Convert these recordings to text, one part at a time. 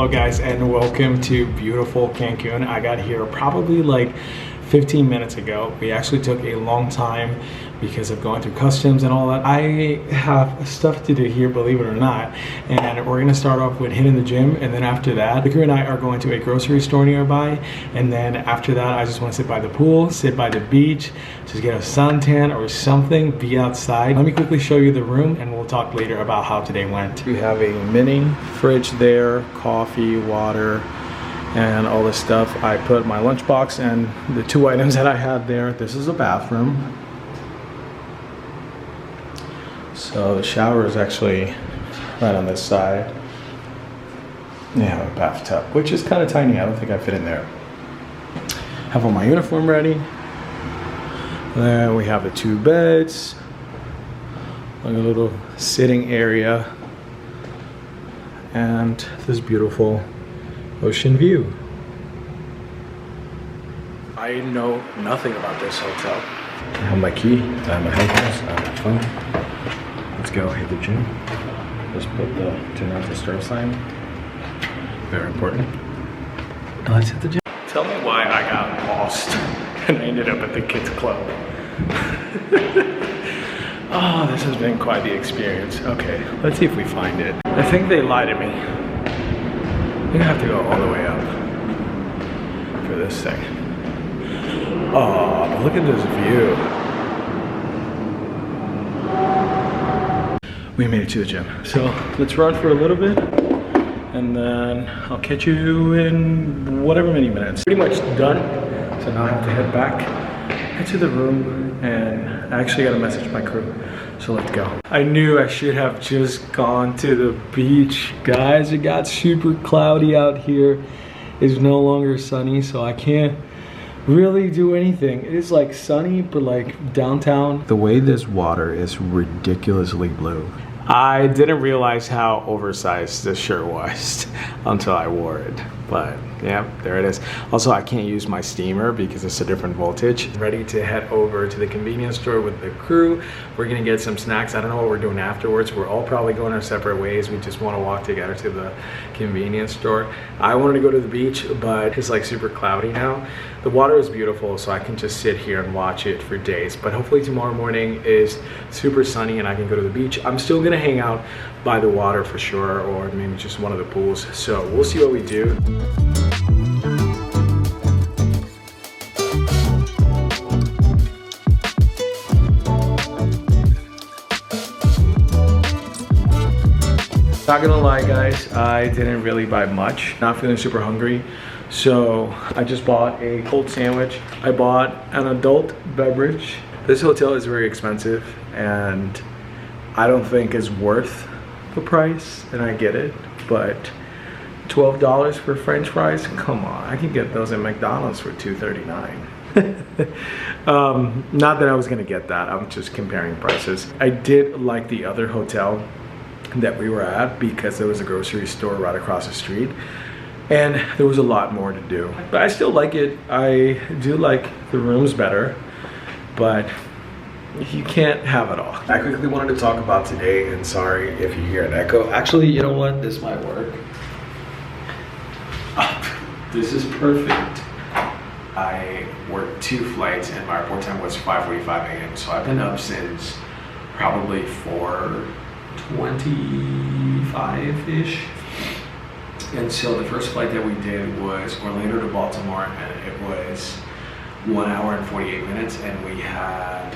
Hello guys, and welcome to beautiful Cancun. I got here probably like 15 minutes ago. We actually took a long time because of going through customs and all that. I have stuff to do here, believe it or not, and we're gonna start off with hitting the gym, and then after that, Vicar and I are going to a grocery store nearby, and then after that, I just wanna sit by the pool, sit by the beach, just get a suntan or something, be outside. Let me quickly show you the room, and we'll talk later about how today went. We have a mini fridge there, coffee, water, and all this stuff. I put my lunchbox and the two items that I had there. This is a bathroom. So the shower is actually right on this side. You have a bathtub, which is kind of tiny. I don't think I fit in there. Have all my uniform ready. Then we have the two beds, like a little sitting area, and this beautiful ocean view. I know nothing about this hotel. I have my key, I have my headphones, I have my phone. Let's go hit the gym. Just put the do not disturb sign. Very important. Let's hit the gym. Tell me why I got lost and I ended up at the kids club. Oh, this has been quite the experience. Okay, let's see if we find it. I think they lied to me. You're gonna have to go all the way up for this thing. Oh, but look at this view. We made it to the gym. So let's run for a little bit and then I'll catch you in whatever many minutes. Pretty much done. So now I have to head back, head to the room, and I actually got a message from my crew. So let's go. I knew I should have just gone to the beach. Guys, it got super cloudy out here. It's no longer sunny, so I can't really do anything. It is like sunny, but like downtown. The way this water is ridiculously blue. I didn't realize how oversized this shirt was until I wore it. But yeah, there it is. Also, I can't use my steamer because it's a different voltage. Ready to head over to the convenience store with the crew. We're gonna get some snacks. I don't know what we're doing afterwards. We're all probably going our separate ways. We just want to walk together to the convenience store. I wanted to go to the beach, but it's like super cloudy now. The water is beautiful, so I can just sit here and watch it for days. But hopefully tomorrow morning is super sunny and I can go to the beach. I'm still gonna hang out by the water for sure, or maybe just one of the pools. So we'll see what we do. Not gonna lie guys, I didn't really buy much. Not feeling super hungry. So I just bought a cold sandwich. I bought an adult beverage. This hotel is very expensive and I don't think it's worth the price, and I get it, but $12 for French fries? Come on, I can get those at McDonald's for $2.39. Not that I was gonna get that, I'm just comparing prices. I did like the other hotel that we were at because there was a grocery store right across the street and there was a lot more to do. But I still like it. I do like the rooms better, but you can't have it all. I quickly wanted to talk about today, and sorry if you hear an echo. Actually, you know what? This might work. This is perfect. I worked 2 flights and my report time was 5:45 a.m. So I've been up since probably 4:25-ish. And so the first flight that we did was Orlando to Baltimore, and it was 1 hour and 48 minutes, and we had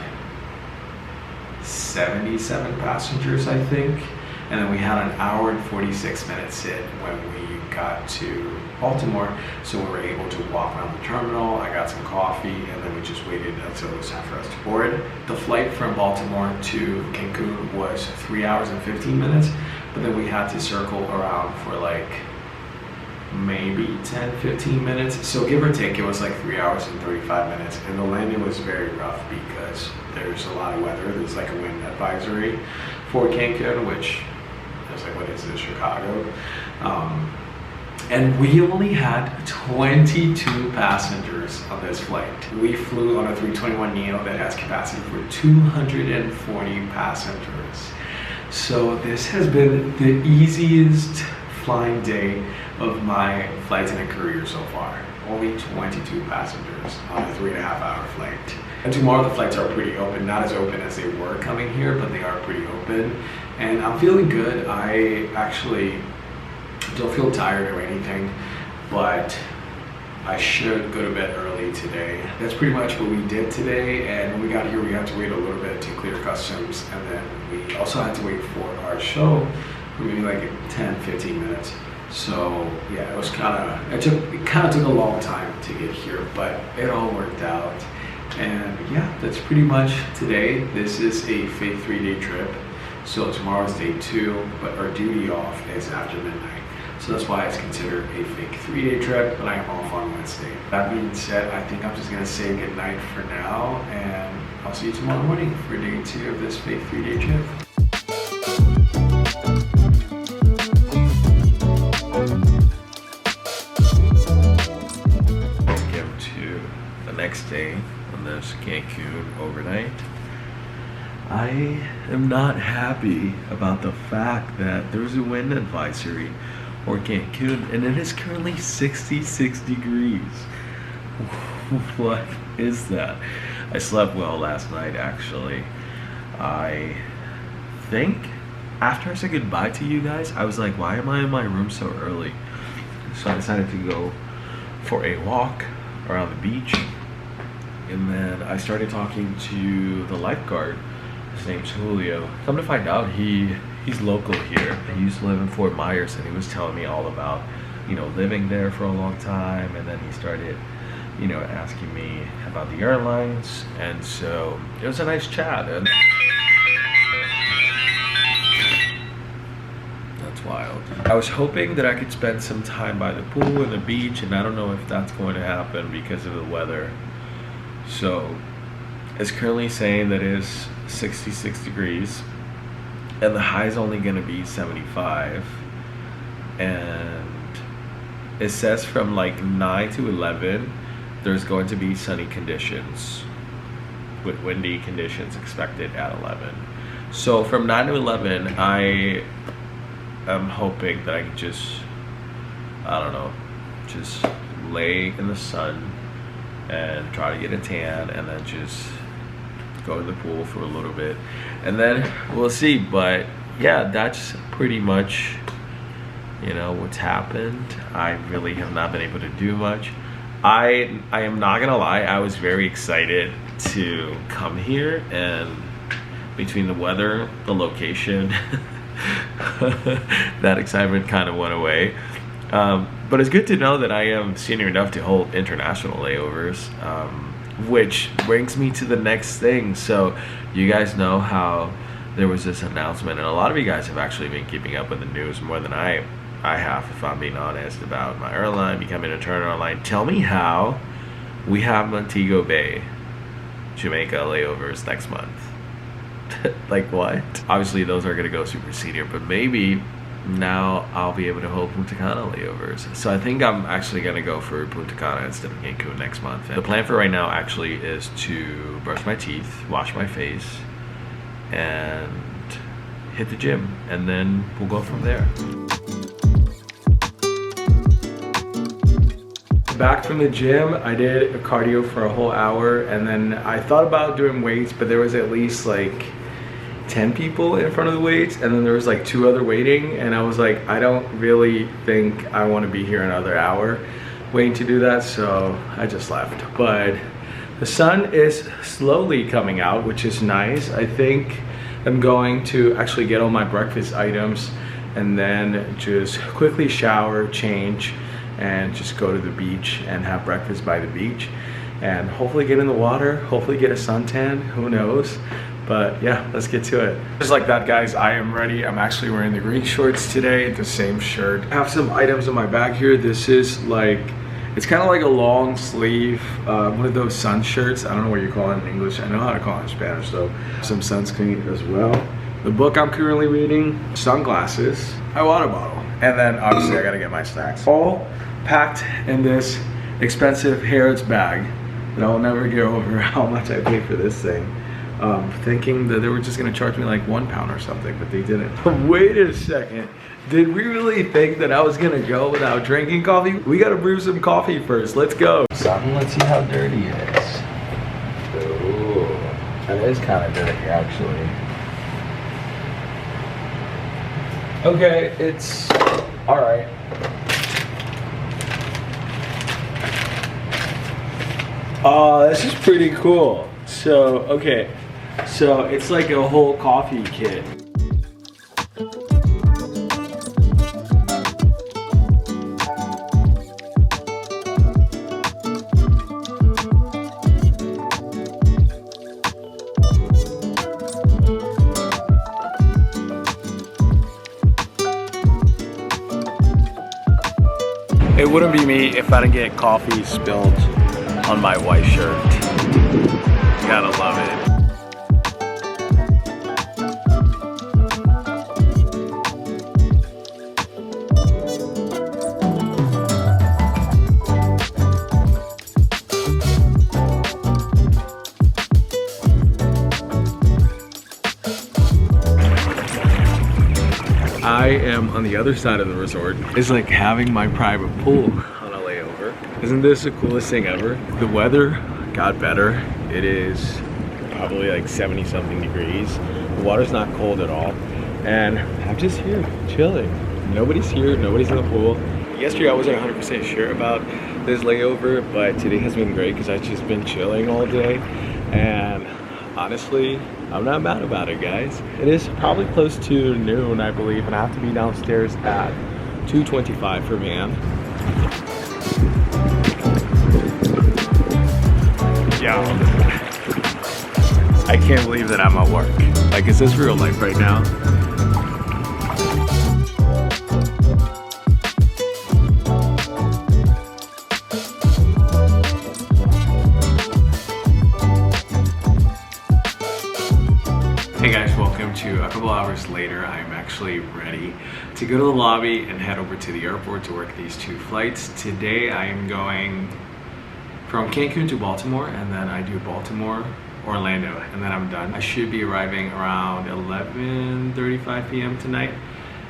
77 passengers, I think. And then we had an hour and 46 minute sit when we got to Baltimore. So we were able to walk around the terminal. I got some coffee, and then we just waited until it was time for us to board. The flight from Baltimore to Cancun was 3 hours and 15 minutes, but then we had to circle around for like maybe 10-15 minutes. So give or take, it was like 3 hours and 35 minutes. And the landing was very rough because there's a lot of weather. There's like a wind advisory for Cancun, which is like, what is this, Chicago? And we only had 22 passengers on this flight. We flew on a 321neo that has capacity for 240 passengers. So this has been the easiest flying day of my flights in a career so far. Only 22 passengers on a 3.5-hour flight. And tomorrow the flights are pretty open, not as open as they were coming here, but they are pretty open. And I'm feeling good. I actually don't feel tired or anything, but I should go to bed early today. That's pretty much what we did today, and when we got here we had to wait a little bit to clear customs, and then we also had to wait for our show for maybe like 10-15 minutes. So yeah, it was it kind of took a long time to get here, but it all worked out. And yeah, that's pretty much today. This is a fake 3-day trip. So tomorrow's day 2, but our duty off is after midnight. So that's why it's considered a fake 3-day trip, but I am off on Wednesday. That being said, I think I'm just gonna say goodnight for now, and I'll see you tomorrow morning for day 2 of this fake 3-day trip. Welcome to the next day on this Cancun overnight. I am not happy about the fact that there's a wind advisory for Cancun, and it is currently 66 degrees. What is that? I slept well last night, actually. I think after I said goodbye to you guys, I was like, why am I in my room so early? So I decided to go for a walk around the beach, and then I started talking to the lifeguard. His name's Julio. Come to find out, he's local here. He used to live in Fort Myers, and he was telling me all about, living there for a long time. And then he started, asking me about the airlines. And so it was a nice chat. And that's wild. I was hoping that I could spend some time by the pool and the beach, and I don't know if that's going to happen because of the weather. So it's currently saying that it's 66 degrees and the high is only going to be 75, and it says from like 9 to 11 there's going to be sunny conditions with windy conditions expected at 11. So from 9 to 11 I am hoping that I can just lay in the sun and try to get a tan, and then just go to the pool for a little bit, and then we'll see. But yeah, that's pretty much what's happened. I really have not been able to do much. I am not gonna lie, I was very excited to come here, and between the weather, the location, that excitement kind of went away. But it's good to know that I am senior enough to hold international layovers, which brings me to the next thing. So you guys know how there was this announcement, and a lot of you guys have actually been keeping up with the news more than I have, if I'm being honest, about my airline becoming a charter airline. Tell me how we have Montego Bay, Jamaica layovers next month. Like what? Obviously those are gonna go super senior, but maybe now I'll be able to hold Punta Cana layovers. So I think I'm actually gonna go for Punta Cana instead of Cancun next month. And the plan for right now actually is to brush my teeth, wash my face, and hit the gym, and then we'll go from there. Back from the gym, I did a cardio for a whole hour, and then I thought about doing weights, but there was at least like 10 people in front of the weights, and then there was like 2 other waiting, and I was like, I don't really think I want to be here another hour waiting to do that, so I just left. But the sun is slowly coming out, which is nice. I think I'm going to actually get all my breakfast items and then just quickly shower, change, and just go to the beach and have breakfast by the beach, and hopefully get in the water, hopefully get a suntan, who knows. But yeah, let's get to it. Just like that, guys, I am ready. I'm actually wearing the green shorts today, the same shirt. I have some items in my bag here. This is like, it's kind of like a long sleeve, one of those sun shirts. I don't know what you call it in English. I know how to call it in Spanish though. Some sunscreen as well. The book I'm currently reading, sunglasses, my water bottle, and then obviously I gotta get my snacks. All packed in this expensive Harrods bag that I will never get over how much I paid for this thing. thinking that they were just gonna charge me like £1 or something, but they didn't. Wait a second. Did we really think that I was gonna go without drinking coffee? We gotta brew some coffee first. Let's go. Son, let's see how dirty it is. Ooh, that is kind of dirty, actually. Okay, it's all right. Oh, this is pretty cool. So, okay. So it's like a whole coffee kit. It wouldn't be me if I didn't get coffee spilled on my white shirt. Gotta love it. I am on the other side of the resort. It's like having my private pool on a layover. Isn't this the coolest thing ever? The weather got better. It is probably like 70 something degrees. The water's not cold at all. And I'm just here chilling. Nobody's here, nobody's in the pool. Yesterday I wasn't 100% sure about this layover, but today has been great because I've just been chilling all day. And honestly, I'm not mad about it, guys. It is probably close to noon, I believe, and I have to be downstairs at 2:25 for man. Yo, I can't believe that I'm at work. Like, is this real life right now? Hey guys, welcome to a couple hours later. I'm actually ready to go to the lobby and head over to the airport to work these 2 flights. Today I am going from Cancun to Baltimore, and then I do Baltimore, Orlando, and then I'm done. I should be arriving around 11:35 p.m. tonight.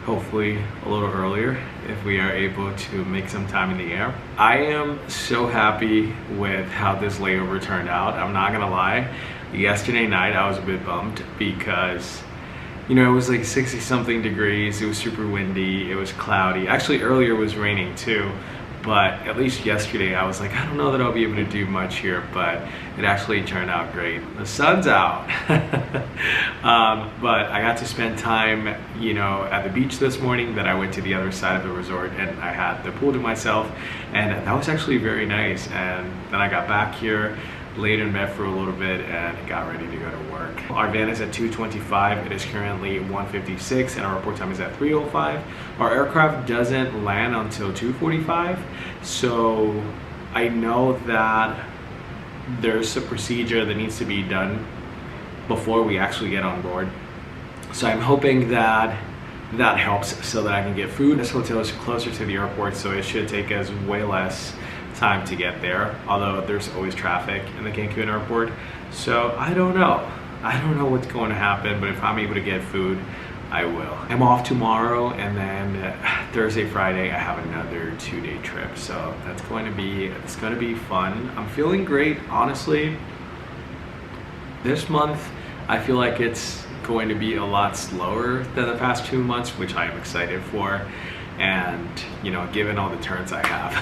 Hopefully a little earlier if we are able to make some time in the air. I am so happy with how this layover turned out. I'm not gonna lie. Yesterday night I was a bit bummed because, you know, it was like 60 something degrees, it was super windy, it was cloudy. Actually earlier it was raining too, but at least yesterday I was like, I don't know that I'll be able to do much here, but it actually turned out great. The sun's out. But I got to spend time, you know, at the beach this morning. Then I went to the other side of the resort and I had the pool to myself, and that was actually very nice. And then I got back here, laid in bed for a little bit, and got ready to go to work. Our van is at 2:25. It is currently 1:56 and our report time is at 3:05. Our aircraft doesn't land until 2:45, so I know that there's a procedure that needs to be done before we actually get on board. So I'm hoping that that helps so that I can get food. This hotel is closer to the airport, so it should take us way less time to get there, although there's always traffic in the Cancun airport. So I don't know what's going to happen, but if I'm able to get food, I will. I'm off tomorrow, and then Thursday, Friday I have another 2-day trip, so it's going to be fun. I'm feeling great, honestly. This month I feel like it's going to be a lot slower than the past 2 months, which I am excited for. And, you know, given all the turns I have,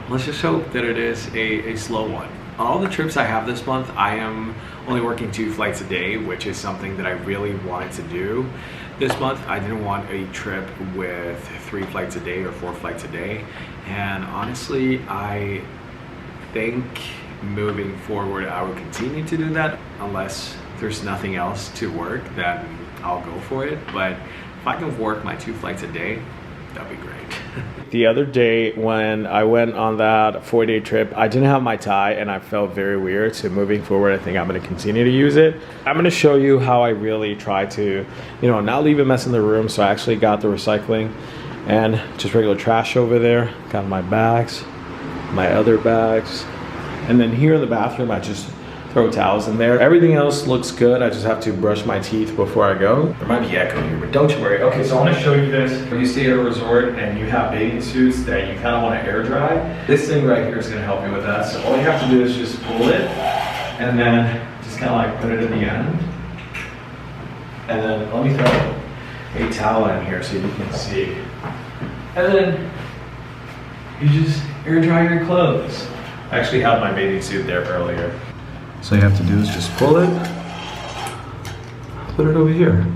let's just hope that it is a slow one. On all the trips I have this month, I am only working 2 flights a day, which is something that I really wanted to do this month. I didn't want a trip with 3 flights a day or 4 flights a day. And honestly, I think moving forward, I will continue to do that unless there's nothing else to work, then I'll go for it. But if I can work my 2 flights a day, that'd be great. The other day when I went on that 4-day trip, I didn't have my tie and I felt very weird. So moving forward, I think I'm gonna continue to use it. I'm gonna show you how I really try to, you know, not leave a mess in the room. So I actually got the recycling and just regular trash over there. Got my bags, my other bags. And then here in the bathroom, I just throw towels in there. Everything else looks good. I just have to brush my teeth before I go. There might be echo here, but don't you worry. Okay, so I want to show you this. When you stay at a resort and you have bathing suits that you kind of want to air dry, this thing right here is going to help you with that. So all you have to do is just pull it and then just kind of like put it at the end. And then let me throw a towel in here so you can see. And then you just air dry your clothes. I actually had my bathing suit there earlier. So all you have to do is just pull it, put it over here.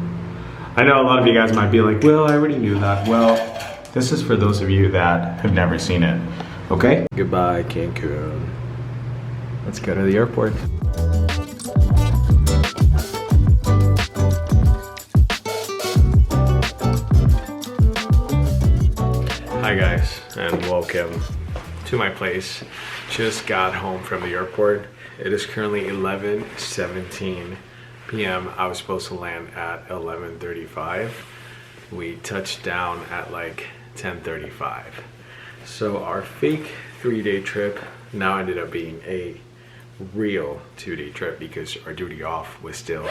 I know a lot of you guys might be like, well, I already knew that. Well, this is for those of you that have never seen it, okay? Goodbye, Cancun. Let's go to the airport. Hi guys, and welcome to my place. Just got home from the airport. It is currently 11:17 p.m. I was supposed to land at 11:35. We touched down at like 10:35. So our fake 3-day trip now ended up being a real 2-day trip because our duty off was still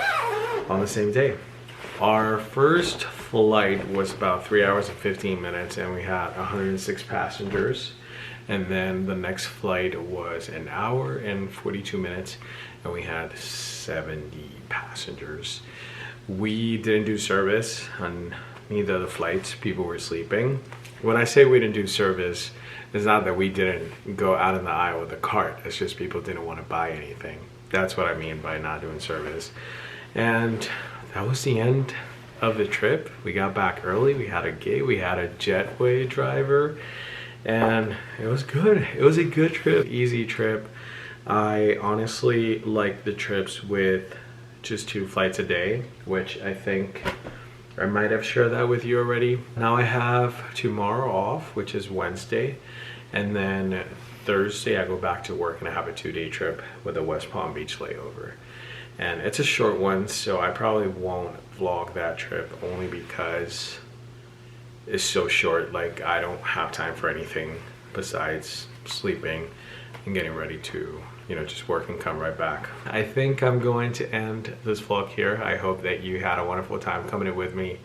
on the same day. Our first flight was about 3 hours and 15 minutes and we had 106 passengers. And then the next flight was an hour and 42 minutes and we had 70 passengers. We didn't do service on neither of the flights. People were sleeping. When I say we didn't do service, it's not that we didn't go out in the aisle with a cart. It's just people didn't want to buy anything. That's what I mean by not doing service. And that was the end of the trip. We got back early. We had a gate. We had a jetway driver. And it was good. It was a good trip, easy trip. I honestly like the trips with just 2 flights a day, which I think I might have shared that with you already. Now I have tomorrow off, which is Wednesday, and then Thursday I go back to work and I have a 2-day trip with a West Palm Beach layover. And it's a short one, so I probably won't vlog that trip only because it's so short. Like I don't have time for anything besides sleeping and getting ready to, you know, just work and come right back. I think I'm going to end this vlog here. I hope that you had a wonderful time coming in with me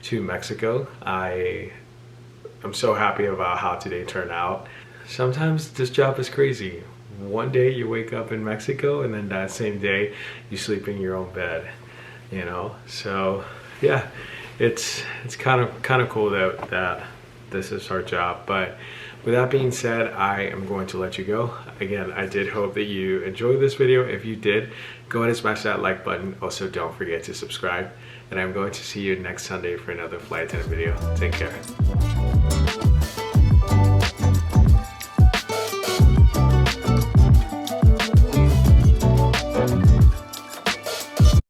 to Mexico. I'm so happy about how today turned out. Sometimes this job is crazy. One day you wake up in Mexico and then that same day you sleep in your own bed, you know? So yeah. It's kind of cool that this is our job. But with that being said, I am going to let you go. Again, I did hope that you enjoyed this video. If you did, go ahead and smash that like button. Also, don't forget to subscribe. And I'm going to see you next Sunday for another flight attendant video. Take care.